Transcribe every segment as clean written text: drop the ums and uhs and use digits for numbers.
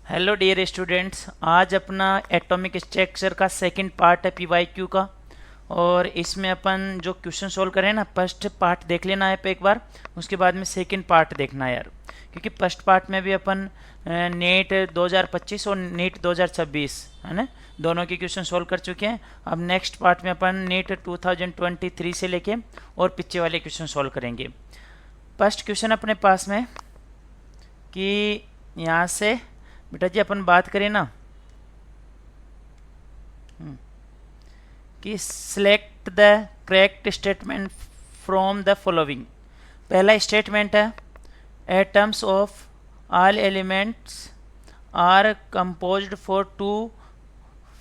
Hello dear students, आज अपना atomic structure का सेकंड पार्ट है पीवाईक्यू का। और इसमें अपन जो क्वेश्चन सोल्व करें ना, फर्स्ट पार्ट देख लेना है पे एक बार, उसके बाद में सेकंड पार्ट देखना है यार। क्योंकि फर्स्ट पार्ट में भी अपन नीट 2025 और नीट 2026 है ना, दोनों के क्वेश्चन सोल्व कर चुके हैं। अब नेक्स्ट पार्ट में अपन नीट 2023 से लेके और पीछे वाले क्वेश्चन सोल्व करेंगे। फर्स्ट क्वेश्चन अपने पास में कि यहाँ से बेटा जी अपन बात करें ना कि select the correct statement from the following. पहला स्टेटमेंट है atoms of all elements are composed for two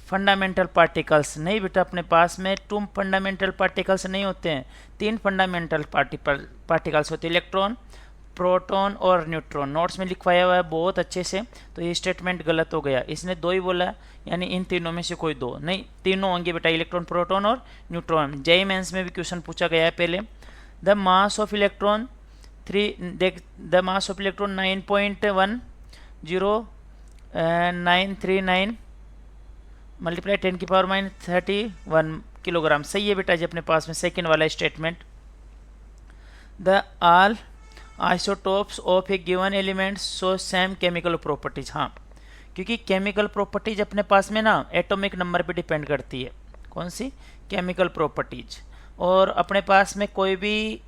fundamental particles. नहीं बेटा, अपने पास में टू फंडामेंटल पार्टिकल्स नहीं होते हैं, तीन फंडामेंटल पार्टिकल्स होते हैं, इलेक्ट्रॉन, प्रोटॉन और न्यूट्रॉन। नोट्स में लिखवाया हुआ है बहुत अच्छे से, तो ये स्टेटमेंट गलत हो गया। इसने दो ही बोला, यानी इन तीनों में से कोई दो नहीं, तीनों होंगे बेटा, इलेक्ट्रॉन, प्रोटॉन और न्यूट्रॉन। जेईई मेंस में भी क्वेश्चन पूछा गया है पहले। The mass of electron 9.10939 multiply 10⁻31 kilogram. सही है बेटा जी अपने पास में सेकेंड वाला statement. The all isotopes of A given element so same chemical properties. हाँ, क्योंकि केमिकल प्रॉपर्टीज अपने पास में ना एटॉमिक नंबर पे डिपेंड करती है। कौन सी? Chemical properties. और अपने पास में कोई भी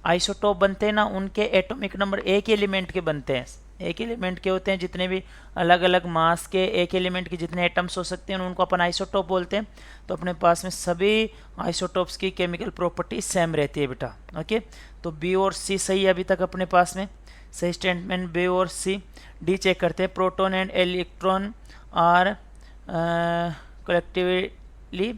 आइसोटोप बनते हैं ना, उनके एटॉमिक नंबर एक ही एलिमेंट के बनते हैं, एक एलिमेंट के होते हैं। जितने भी अलग अलग मास के एक एलिमेंट के जितने एटम्स हो सकते हैं उनको अपन आइसोटोप बोलते हैं। तो अपने पास में सभी आइसोटोप्स की केमिकल प्रॉपर्टी सेम रहती है बेटा। ओके, तो बी और सी सही है अभी तक अपने पास में, सही स्टेटमेंट बी और सी। डी चेक करते हैं, proton and electron are collectively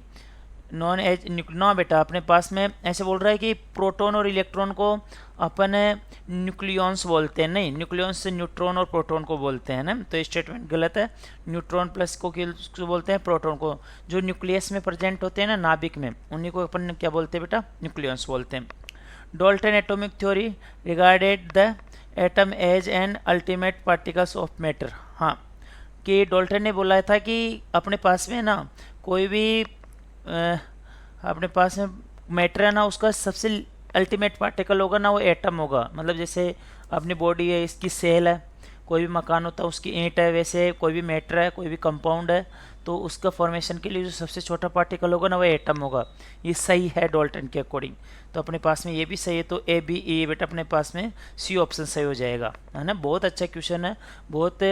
known as nucleon. बेटा अपने पास में ऐसे बोल रहा है कि प्रोटॉन और इलेक्ट्रॉन को अपन न्यूक्लियॉन्स बोलते हैं, नहीं, न्यूक्लियॉन्स से न्यूट्रॉन और प्रोटॉन को बोलते हैं ना, तो स्टेटमेंट गलत है। न्यूट्रॉन प्लस को बोलते हैं, प्रोटॉन को, जो न्यूक्लियस में प्रेजेंट होते हैं ना, नाभिक में, उन्हीं को अपन क्या बोलते हैं बेटा? न्यूक्लियॉन्स बोलते हैं। Dalton atomic theory regarded the atom as an ultimate particles of matter. हाँ, कि डॉल्टन ने बोला था कि अपने पास में ना कोई भी अपने पास में मैटर है ना, उसका सबसे अल्टीमेट पार्टिकल होगा ना, वो एटम होगा। मतलब जैसे अपनी बॉडी है, इसकी सेल है, कोई भी मकान होता है उसकी ईंट है, वैसे कोई भी मैटर है, कोई भी कंपाउंड है, तो उसका फॉर्मेशन के लिए जो सबसे छोटा पार्टिकल होगा ना, वो एटम होगा। ये सही है डॉल्टन के अकॉर्डिंग। तो अपने पास में ये भी सही है, तो ए बी ई बेटा अपने पास में सी ऑप्शन सही हो जाएगा, है ना। बहुत अच्छा क्वेश्चन है, बहुत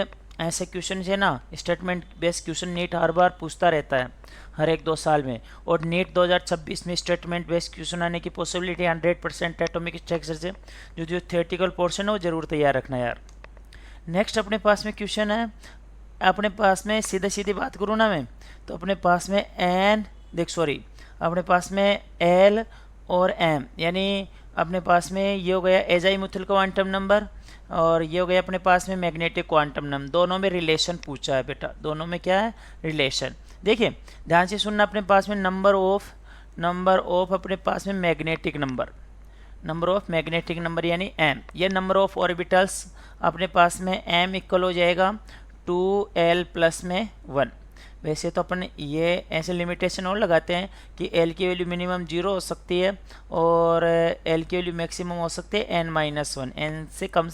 ऐसे क्वेश्चन है ना, स्टेटमेंट बेस्ड क्वेश्चन नीट हर बार पूछता रहता है, हर 1-2 साल में। और नीट 2026 में स्टेटमेंट बेस्ड क्वेश्चन आने की पॉसिबिलिटी 100% एटॉमिक स्ट्रक्चर से। जो थियोरेटिकल पोर्शन है वो जरूर तैयार रखना यार। नेक्स्ट अपने पास में क्वेश्चन है, अपने पास में सीधे सीधी बात करूँ ना मैं, तो अपने पास में अपने पास में एल और एम, यानी अपने पास में ये हो गया एजाइमुथल क्वांटम नंबर, और ये हो गया अपने पास में मैग्नेटिक क्वांटम नंबर। दोनों में रिलेशन पूछा है बेटा, दोनों में क्या है? रिलेशन। देखिए ध्यान से सुनना, अपने पास में नंबर ऑफ अपने पास में मैग्नेटिक नंबर यानी एम, ये नंबर ऑफ ऑर्बिटल्स अपने पास में एम इक्वल हो जाएगा 2l प्लस में 1। वैसे तो अपन ये ऐसे लिमिटेशन और लगाते हैं कि l की वैल्यू मिनिमम 0 हो सकती है और l की वैल्यू मैक्सिमम हो सकती है n-1, n से कम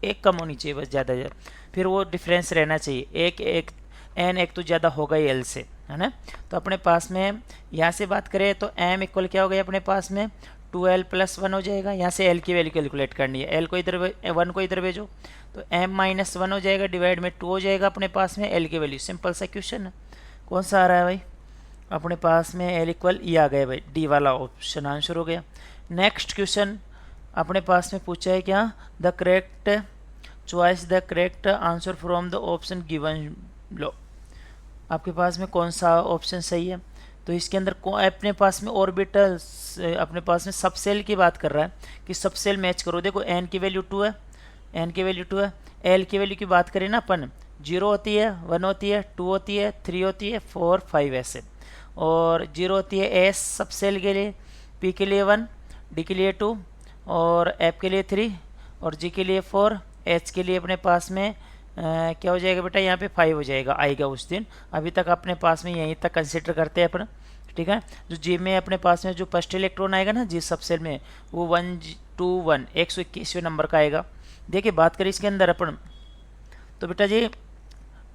एक कम होनी चाहिए बस, ज़्यादा फिर वो डिफरेंस रहना चाहिए, एक n एक तो ज़्यादा होगा ही l से, है ना। तो अपने पास में यहाँ से बात करें तो m इक्वल क्या हो गया अपने पास में 2l प्लस 1 हो जाएगा। यहाँ से l की वैल्यू कैलकुलेट करनी है, l को इधर 1 को इधर भेजो तो m-1 हो जाएगा, डिवाइड में 2 हो जाएगा अपने पास में l की वैल्यू। सिंपल सा क्वेश्चन है। कौन सा आ रहा है भाई? अपने पास में l इक्वल ये आ गया भाई, डी वाला ऑप्शन आंसर हो गया। नेक्स्ट क्वेश्चन अपने पास में पूछा है क्या? The correct answer from the option given लो। आपके पास में कौन सा ऑप्शन सही है? तो इसके अंदर अपने पास में ऑर्बिटल्स, अपने पास में सब सेल की बात कर रहा है कि सब सेल मैच करो। देखो n की वैल्यू 2 है, l की वैल्यू की बात करें ना अपन, 0 होती है, 1 होती है, 2 होती है, 3 होती है, 4 5 ऐसे। और 0 होती है s सब सेल के लिए, p के लिए 1, d के लिए 2 और f के लिए 3 और g के लिए 4, h के लिए अपने पास में क्या हो जाएगा बेटा, यहाँ पे 5 हो जाएगा, आएगा उस दिन। अभी तक अपने पास में यहीं तक कंसिडर करते हैं अपन, ठीक है। जो जी में अपने पास में जो फर्स्ट इलेक्ट्रॉन आएगा ना जी सब सेल में, वो 121 121वें नंबर का आएगा। देखिए बात करें इसके अंदर अपन, तो बेटा जी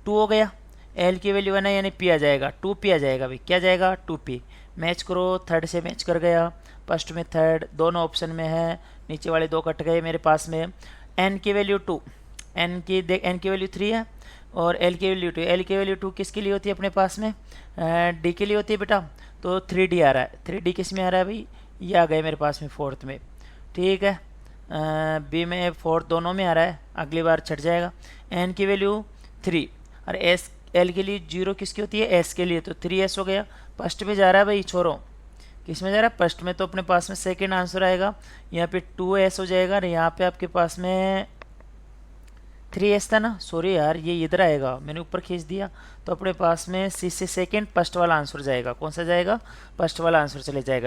2 हो गया, एल की वैल्यू है ना, यानी पी आ जाएगा, 2p आ जाएगा भाई, क्या जाएगा 2p। मैच करो, थर्ड से मैच कर गया, फर्स्ट में थर्ड दोनों ऑप्शन में है, नीचे वाले 2 कट गए मेरे पास में। एन की वैल्यू 2, एन की वैल्यू 3 है, और एल की वैल्यू 2। एल की वैल्यू 2 किसके लिए होती है अपने पास में, डी के लिए होती है बेटा। तो 3d आ रहा है, 3d किस में आ रहा है भाई, ये आ गए मेरे पास में फोर्थ में, ठीक है। बी में फोर्थ दोनों में आ रहा है, अगली बार छट जाएगा। एन की वैल्यू 3, और एस एल के लिए 0 किसकी होती है, एस के लिए, तो 3s हो गया। फर्स्ट में जा रहा है भाई छोरो, किस में जा रहा है, फर्स्ट में, तो अपने पास में सेकेंड आंसर आएगा, यहाँ पे 2s हो जाएगा, और यहाँ पे आपके पास में 3s था ना, सॉरी यार ये इधर आएगा, मैंने ऊपर खींच दिया। तो अपने पास में सी से सेकेंड फर्स्ट वाला आंसर जाएगा, कौन सा जाएगा, फर्स्ट वाला आंसर चले जाएगा।